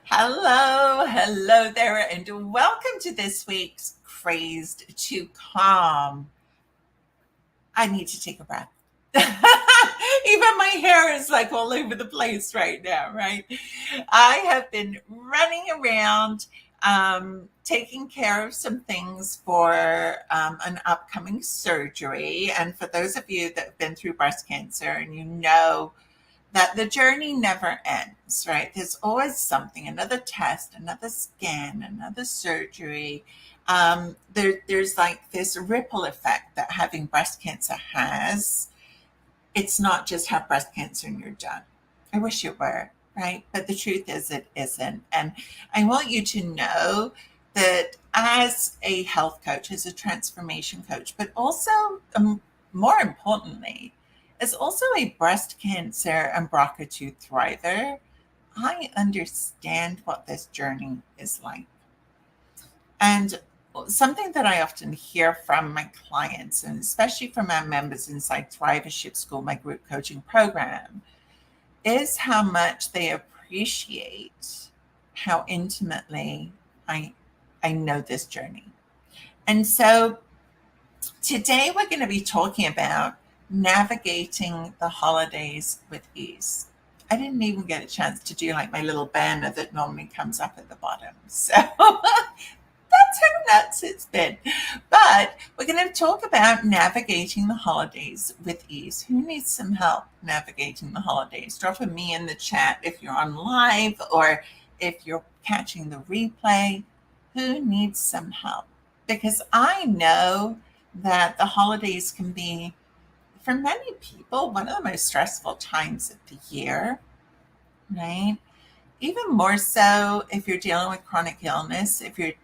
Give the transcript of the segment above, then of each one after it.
Hello there, and welcome to this week's Crazed to Calm. I need to take a breath. Even my hair is like all over the place right now, right? I have been running around taking care of some things for an upcoming surgery. And for those of you that have been through breast cancer and you know that the journey never ends, right? There's always something, another test, another scan, another surgery. There's like this ripple effect that having breast cancer has. It's not just have breast cancer and you're done. I wish it were, right? But the truth is, it isn't. And I want you to know that as a health coach, as a transformation coach, but also more importantly, as also a breast cancer and BRCA2 thriver, I understand what this journey is like. And something that I often hear from my clients, and especially from our members inside Thrivership School, my group coaching program, is how much they appreciate how intimately I I know this journey. And so today we're going to be talking about navigating the holidays with ease. I didn't even get a chance to do like my little banner that normally comes up at the bottom. So that's how nuts it's been. But we're going to talk about navigating the holidays with ease. Who needs some help navigating the holidays? Drop a me in the chat if you're on live or if you're catching the replay. Who needs some help? Because I know that the holidays can be, for many people, one of the most stressful times of the year, right? Even more so if you're dealing with chronic illness, if you're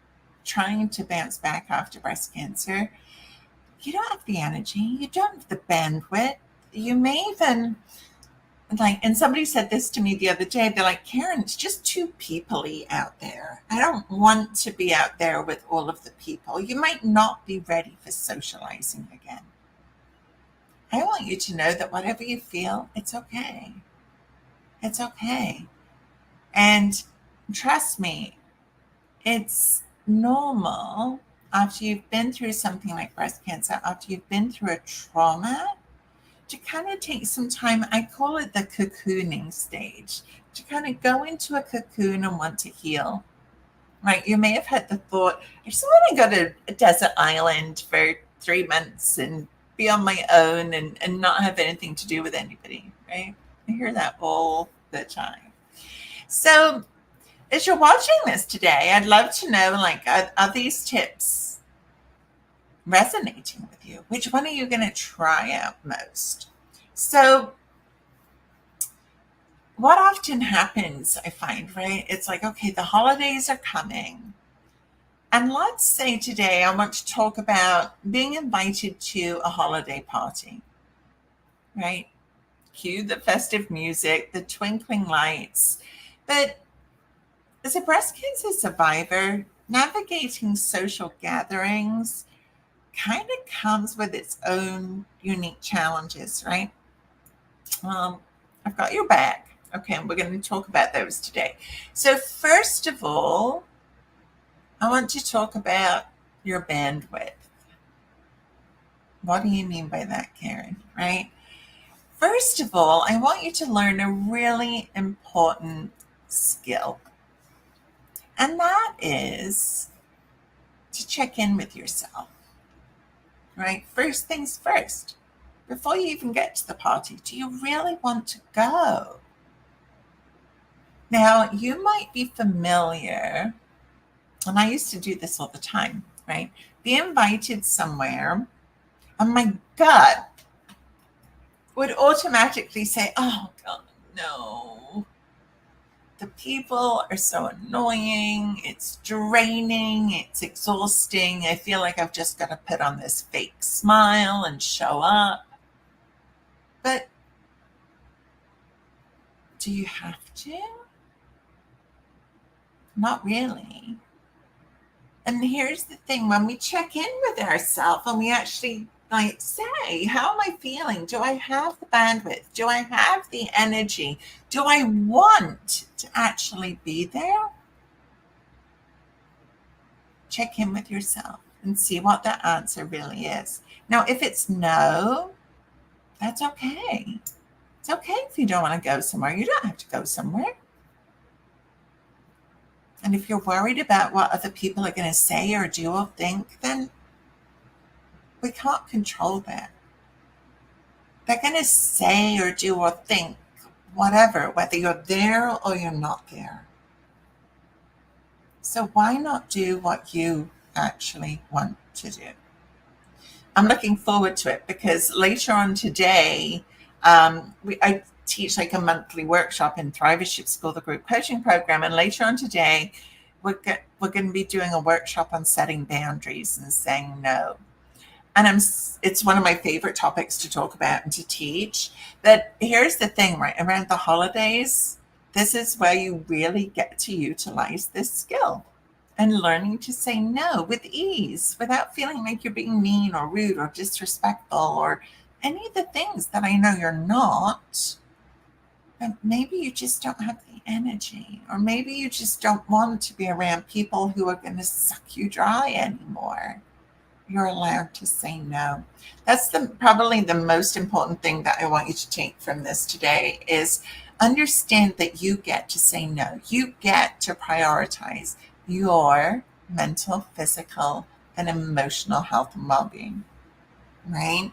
trying to bounce back after breast cancer, you don't have the energy, you don't have the bandwidth. You may even like, and somebody said this to me the other day, they're like, Karen, it's just too peoply out there. I don't want to be out there with all of the people. You might not be ready for socializing again. I want you to know that whatever you feel, it's okay. It's okay. And trust me, it's normal after you've been through something like breast cancer, after you've been through a trauma, to kind of take some time. I call it the cocooning stage, to kind of go into a cocoon and want to heal. Right? You may have had the thought, I just want to go to a desert island for 3 months and be on my own and not have anything to do with anybody. Right? I hear that all the time. So as you're watching this today, I'd love to know, like, are these tips resonating with you? Which one are you going to try out most? So what often happens, I find, right? It's like, okay, the holidays are coming. And let's say today I want to talk about being invited to a holiday party, right? Cue the festive music, the twinkling lights. But as a breast cancer survivor, navigating social gatherings kind of comes with its own unique challenges, right? Um, I've got your back. Okay, and we're going to talk about those today. So, first of all, I want to talk about your bandwidth. What do you mean by that, Karen? Right? First of all, I want you to learn a really important skill, and that is to check in with yourself, right? First things first. Before you even get to the party, do you really want to go? Now, you might be familiar, and I used to do this all the time, right? Be invited somewhere, and my gut would automatically say, oh, God, no. The people are so annoying. It's draining. It's exhausting. I feel like I've just got to put on this fake smile and show up. But do you have to? Not really. And here's the thing, when we check in with ourselves and we actually Like, say, how am I feeling? Do I have the bandwidth? Do I have the energy? Do I want to actually be there? Check in with yourself and see what the answer really is. Now, if it's no, that's okay. It's okay if you don't want to go somewhere. You don't have to go somewhere. And if you're worried about what other people are going to say or do or think, then we can't control that. They're going to say or do or think whatever, whether you're there or you're not there. So why not do what you actually want to do? I'm looking forward to it because later on today, I teach like a monthly workshop in Thrivership School, the group coaching program. And later on today, we're going to be doing a workshop on setting boundaries and saying no. And it's one of my favorite topics to talk about and to teach. But here's the thing, right? Around the holidays, this is where you really get to utilize this skill and learning to say no with ease without feeling like you're being mean or rude or disrespectful or any of the things that I know you're not. But maybe you just don't have the energy, or maybe you just don't want to be around people who are going to suck you dry anymore. You're allowed to say no. That's probably the most important thing that I want you to take from this today is understand that you get to say no. You get to prioritize your mental, physical, and emotional health and well-being, right?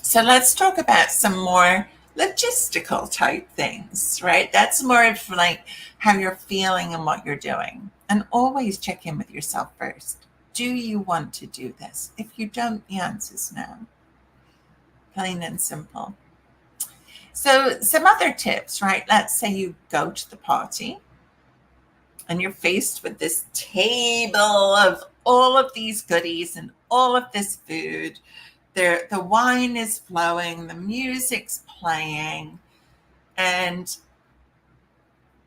So let's talk about some more logistical type things, right? That's more of like how you're feeling and what you're doing. And always check in with yourself first. Do you want to do this? If you don't, the answer's no. Plain and simple. So some other tips, right? Let's say you go to the party and you're faced with this table of all of these goodies and all of this food. The wine is flowing, the music's playing, and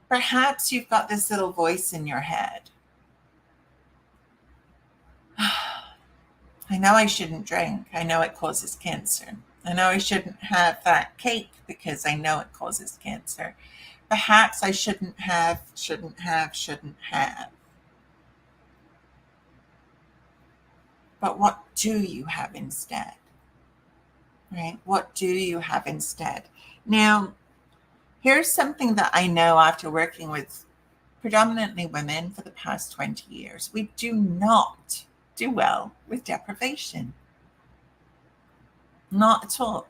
perhaps you've got this little voice in your head. I know I shouldn't drink. I know it causes cancer. I know I shouldn't have that cake because I know it causes cancer. Perhaps I shouldn't have. But what do you have instead? Right? What do you have instead? Now, here's something that I know after working with predominantly women for the past 20 years. We do not do well with deprivation. Not at all.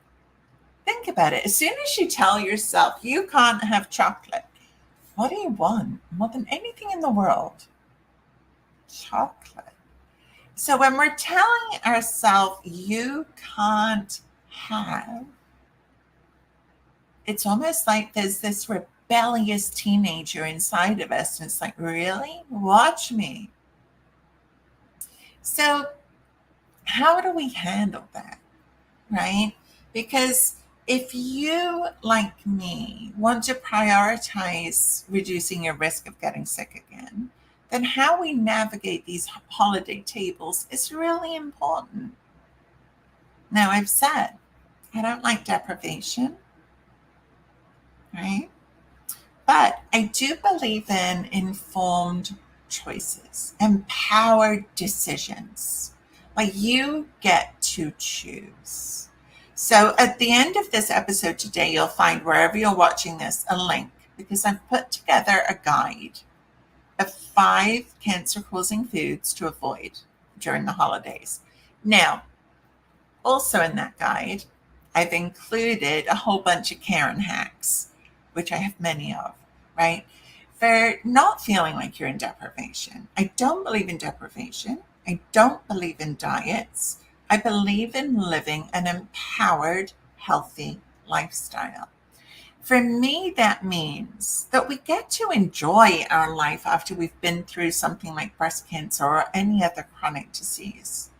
Think about it. As soon as you tell yourself you can't have chocolate, what do you want more than anything in the world? Chocolate. So when we're telling ourselves you can't have, it's almost like there's this rebellious teenager inside of us. And it's like, really? Watch me. So how do we handle that? Right? Because if you, like me, want to prioritize reducing your risk of getting sick again, then how we navigate these holiday tables is really important. Now, I've said I don't like deprivation, right? But I do believe in informed choices, empowered decisions. Like you get to choose. So at the end of this episode today, you'll find wherever you're watching this a link because I've put together a guide of 5 cancer causing foods to avoid during the holidays. Now, also in that guide, I've included a whole bunch of Karen hacks, which I have many of, right? For not feeling like you're in deprivation. I don't believe in deprivation. I don't believe in diets. I believe in living an empowered, healthy lifestyle. For me, that means that we get to enjoy our life after we've been through something like breast cancer or any other chronic disease.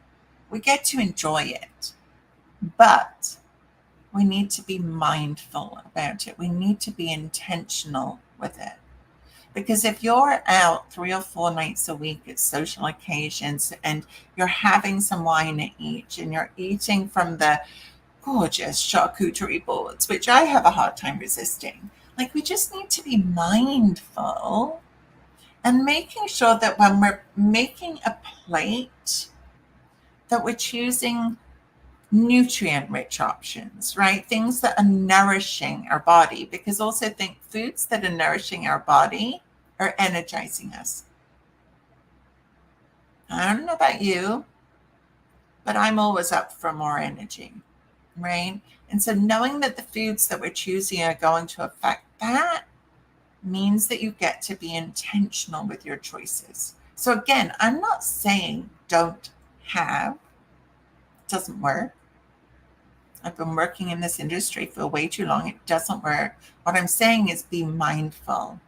We get to enjoy it, but we need to be mindful about it. We need to be intentional with it. Because if you're out 3 or 4 nights a week at social occasions and you're having some wine each and you're eating from the gorgeous charcuterie boards, which I have a hard time resisting, like we just need to be mindful and making sure that when we're making a plate, that we're choosing nutrient rich options, right? Things that are nourishing our body, because also think foods that are nourishing our body are energizing us. I don't know about you, but I'm always up for more energy, right? And so knowing that the foods that we're choosing are going to affect that means that you get to be intentional with your choices. So again, I'm not saying don't have, it doesn't work. I've been working in this industry for way too long. It doesn't work. What I'm saying is be mindful,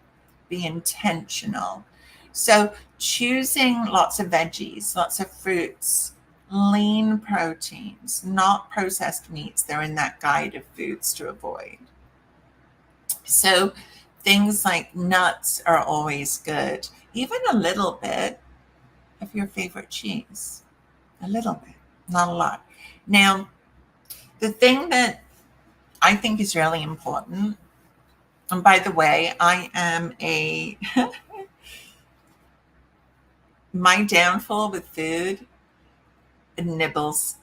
be intentional. So choosing lots of veggies, lots of fruits, lean proteins, not processed meats. They're in that guide of foods to avoid. So things like nuts are always good. Even a little bit of your favorite cheese. A little bit, not a lot. Now, the thing that I think is really important, and by the way, I am my downfall with food, nibbles,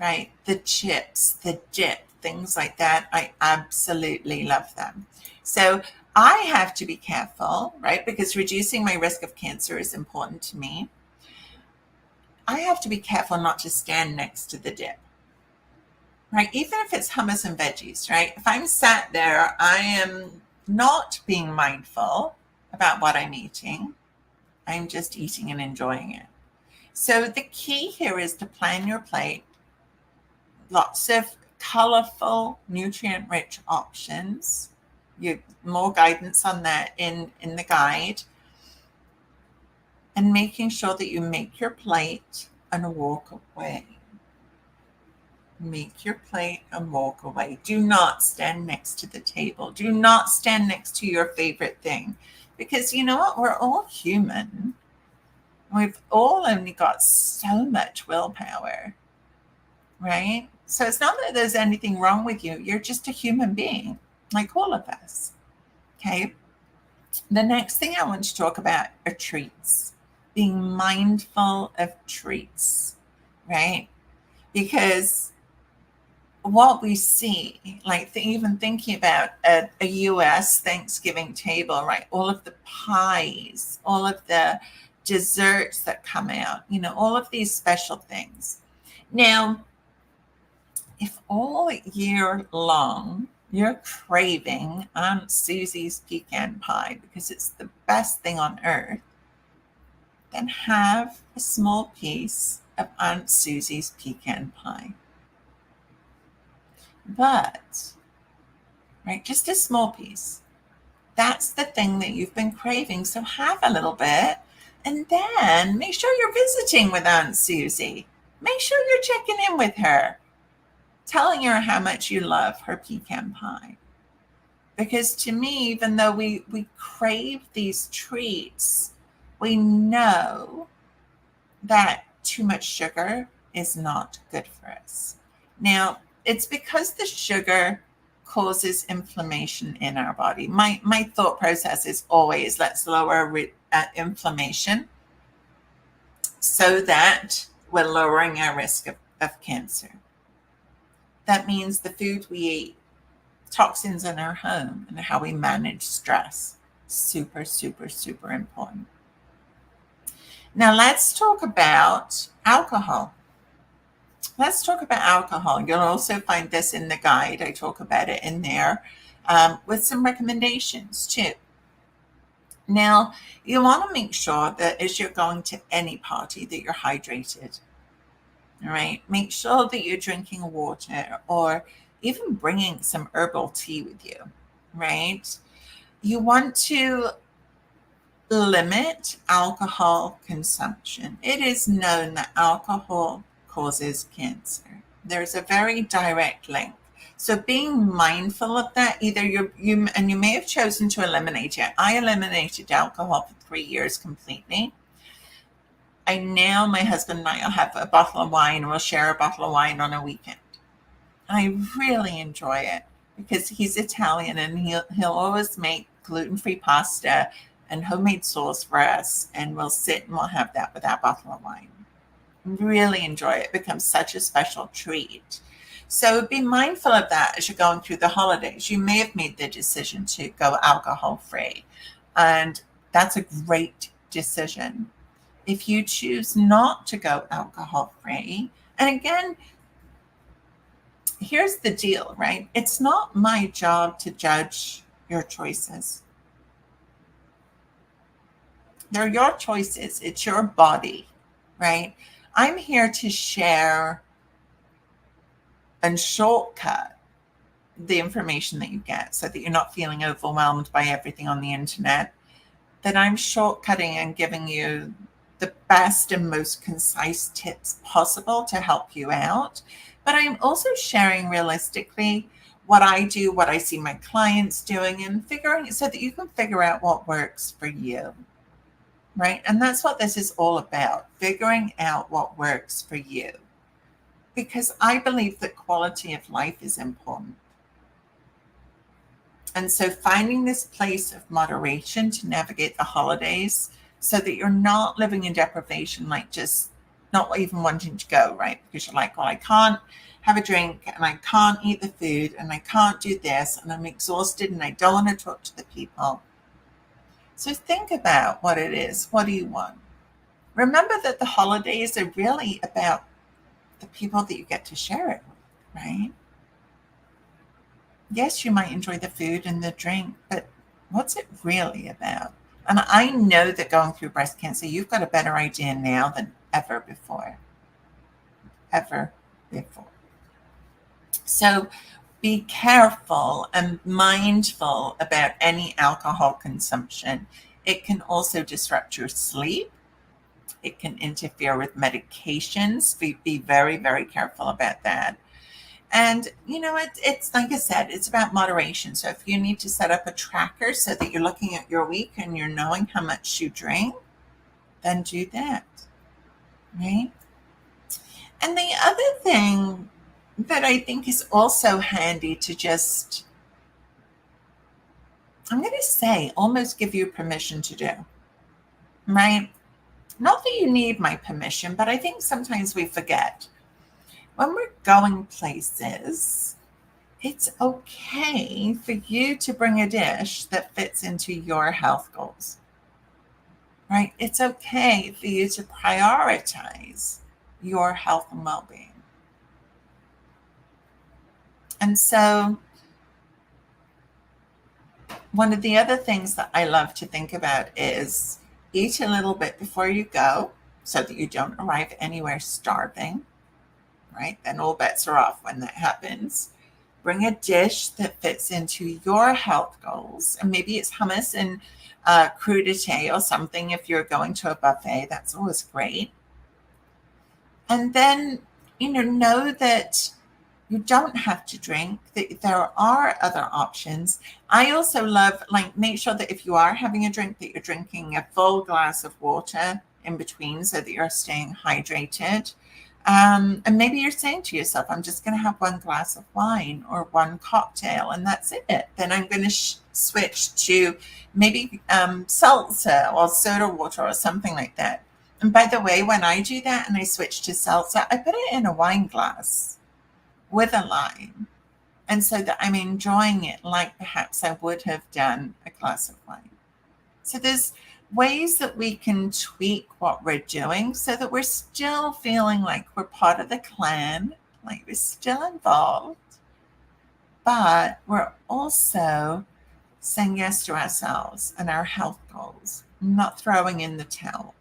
right? The chips, the dip, things like that. I absolutely love them. So I have to be careful, right? Because reducing my risk of cancer is important to me. I have to be careful not to stand next to the dip, right? Even if it's hummus and veggies, right? If I'm sat there, I am not being mindful about what I'm eating. I'm just eating and enjoying it. So the key here is to plan your plate, lots of colorful, nutrient-rich options. You more guidance on that in the guide, and making sure that you make your plate and walk away. Make your plate and walk away. Do not stand next to the table. Do not stand next to your favorite thing. Because you know what? We're all human. We've all only got so much willpower, right? So it's not that there's anything wrong with you. You're just a human being, like all of us. Okay. The next thing I want to talk about are treats. Being mindful of treats, right? Because what we see, like even thinking about a US Thanksgiving table, right? All of the pies, all of the desserts that come out, all of these special things. Now, if all year long you're craving Aunt Susie's pecan pie because it's the best thing on earth, then have a small piece of Aunt Susie's pecan pie. But, right, just a small piece. That's the thing that you've been craving. So have a little bit and then make sure you're visiting with Aunt Susie. Make sure you're checking in with her, telling her how much you love her pecan pie. Because to me, even though we crave these treats, we know that too much sugar is not good for us. Now, it's because the sugar causes inflammation in our body. My thought process is always let's lower inflammation so that we're lowering our risk of cancer. That means the food we eat, toxins in our home, and how we manage stress. Super, super, super important. Now let's talk about alcohol. Let's talk about alcohol. You'll also find this in the guide. I talk about it in there with some recommendations too. Now, you want to make sure that as you're going to any party that you're hydrated. All right. Make sure that you're drinking water or even bringing some herbal tea with you, right? You want to limit alcohol consumption. It is known that alcohol causes cancer. There's a very direct link. So being mindful of that, either you may have chosen to eliminate it. I eliminated alcohol for 3 years completely. My husband and I will have a bottle of wine, and we'll share a bottle of wine on a weekend. I really enjoy it because he's Italian, and he'll always make gluten-free pasta and homemade sauce for us, and we'll sit and we'll have that with our bottle of wine. Really enjoy it. It becomes such a special treat. So be mindful of that as you're going through the holidays. You may have made the decision to go alcohol free, and that's a great decision. If you choose not to go alcohol free, and again, here's the deal, right? It's not my job to judge your choices. They're your choices. It's your body, right? I'm here to share and shortcut the information that you get so that you're not feeling overwhelmed by everything on the internet. That I'm shortcutting and giving you the best and most concise tips possible to help you out. But I'm also sharing realistically what I do, what I see my clients doing, and figuring so that you can figure out what works for you. Right? And that's what this is all about, figuring out what works for you. Because I believe that quality of life is important. And so finding this place of moderation to navigate the holidays so that you're not living in deprivation, like just not even wanting to go, right? Because you're like, well, I can't have a drink and I can't eat the food and I can't do this and I'm exhausted and I don't want to talk to the people. So think about what it is. What do you want? Remember that the holidays are really about the people that you get to share it with, right? Yes, you might enjoy the food and the drink, but what's it really about? And I know that going through breast cancer, you've got a better idea now than ever before. Ever before. So be careful and mindful about any alcohol consumption. It can also disrupt your sleep. It can interfere with medications. Be very, very careful about that. And, it's like I said, it's about moderation. So if you need to set up a tracker so that you're looking at your week and you're knowing how much you drink, then do that, right? And the other thing that I think is also handy to just, I'm going to say, almost give you permission to do, right? Not that you need my permission, but I think sometimes we forget. When we're going places, it's okay for you to bring a dish that fits into your health goals, right? It's okay for you to prioritize your health and well-being. And so one of the other things that I love to think about is eat a little bit before you go so that you don't arrive anywhere starving, right? Then all bets are off when that happens. Bring a dish that fits into your health goals. And maybe it's hummus and crudité or something. If you're going to a buffet, that's always great. And then, know that you don't have to drink, that there are other options. I also love, make sure that if you are having a drink, that you're drinking a full glass of water in between so that you're staying hydrated. And maybe you're saying to yourself, I'm just going to have one glass of wine or one cocktail and that's it. Then I'm going to switch to maybe seltzer or soda water or something like that. And by the way, when I do that and I switch to seltzer, I put it in a wine glass with a lime. And so that I'm enjoying it like perhaps I would have done a glass of wine. So there's ways that we can tweak what we're doing so that we're still feeling like we're part of the clan, like we're still involved, but we're also saying yes to ourselves and our health goals, not throwing in the towel.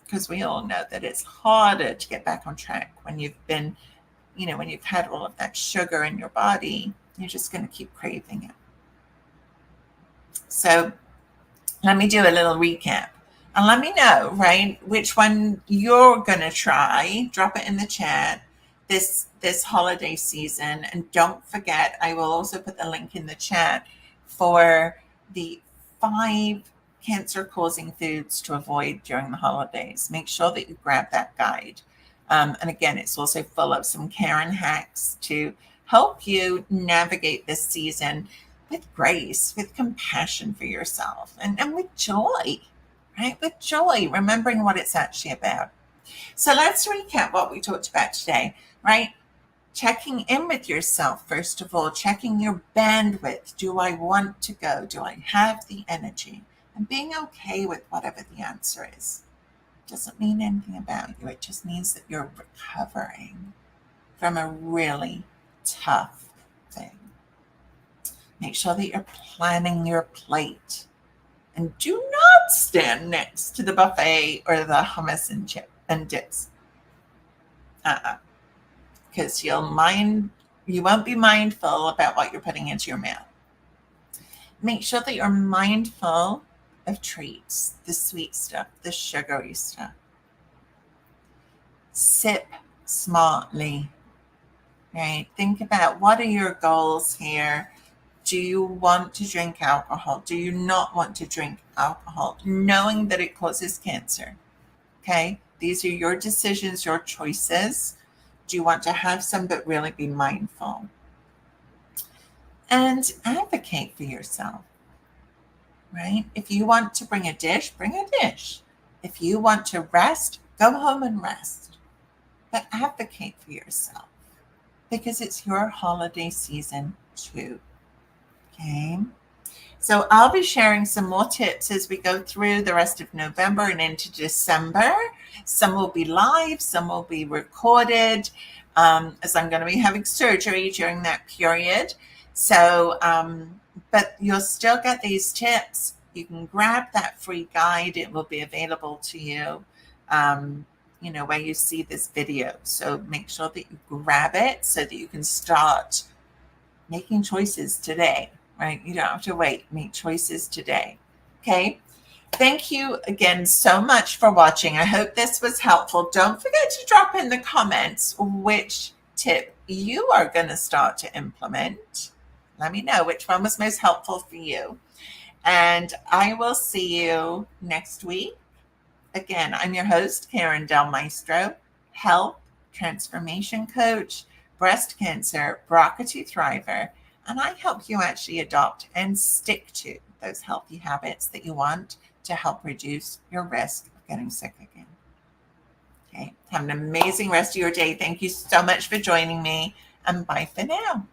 Because we all know that it's harder to get back on track when you've been, when you've had all of that sugar in your body, you're just going to keep craving it. So let me do a little recap and let me know, right, which one you're going to try. Drop it in the chat this holiday season. And don't forget, I will also put the link in the chat for the 5 cancer causing foods to avoid during the holidays. Make sure that you grab that guide. And again, it's also full of some Karen hacks to help you navigate this season with grace, with compassion for yourself, and with joy, right? With joy, remembering what it's actually about. So let's recap what we talked about today, right? Checking in with yourself, first of all, checking your bandwidth. Do I want to go? Do I have the energy? And being okay with whatever the answer is. Doesn't mean anything about you. It just means that you're recovering from a really tough thing. Make sure that you're planning your plate. And do not stand next to the buffet or the hummus and dips. Because you won't be mindful about what you're putting into your mouth. Make sure that you're mindful of treats, the sweet stuff, the sugary stuff. Sip smartly, right? Think about, what are your goals here? Do you want to drink alcohol? Do you not want to drink alcohol? Knowing that it causes cancer, okay? These are your decisions, your choices. Do you want to have some, but really be mindful? And advocate for yourself, right? If you want to bring a dish, bring a dish. If you want to rest, go home and rest. But advocate for yourself, because it's your holiday season too, okay? So I'll be sharing some more tips as we go through the rest of November and into December. Some will be live, some will be recorded, as I'm going to be having surgery during that period. So, but you'll still get these tips. You can grab that free guide. It will be available to you, where you see this video. So make sure that you grab it so that you can start making choices today. Right? You don't have to wait. Make choices today. Okay. Thank you again so much for watching. I hope this was helpful. Don't forget to drop in the comments which tip you are going to start to implement. Let me know which one was most helpful for you. And I will see you next week. Again, I'm your host, Karen Del Maestro, health transformation coach, breast cancer BRCA2 thriver. And I help you actually adopt and stick to those healthy habits that you want to help reduce your risk of getting sick again. Okay. Have an amazing rest of your day. Thank you so much for joining me, and bye for now.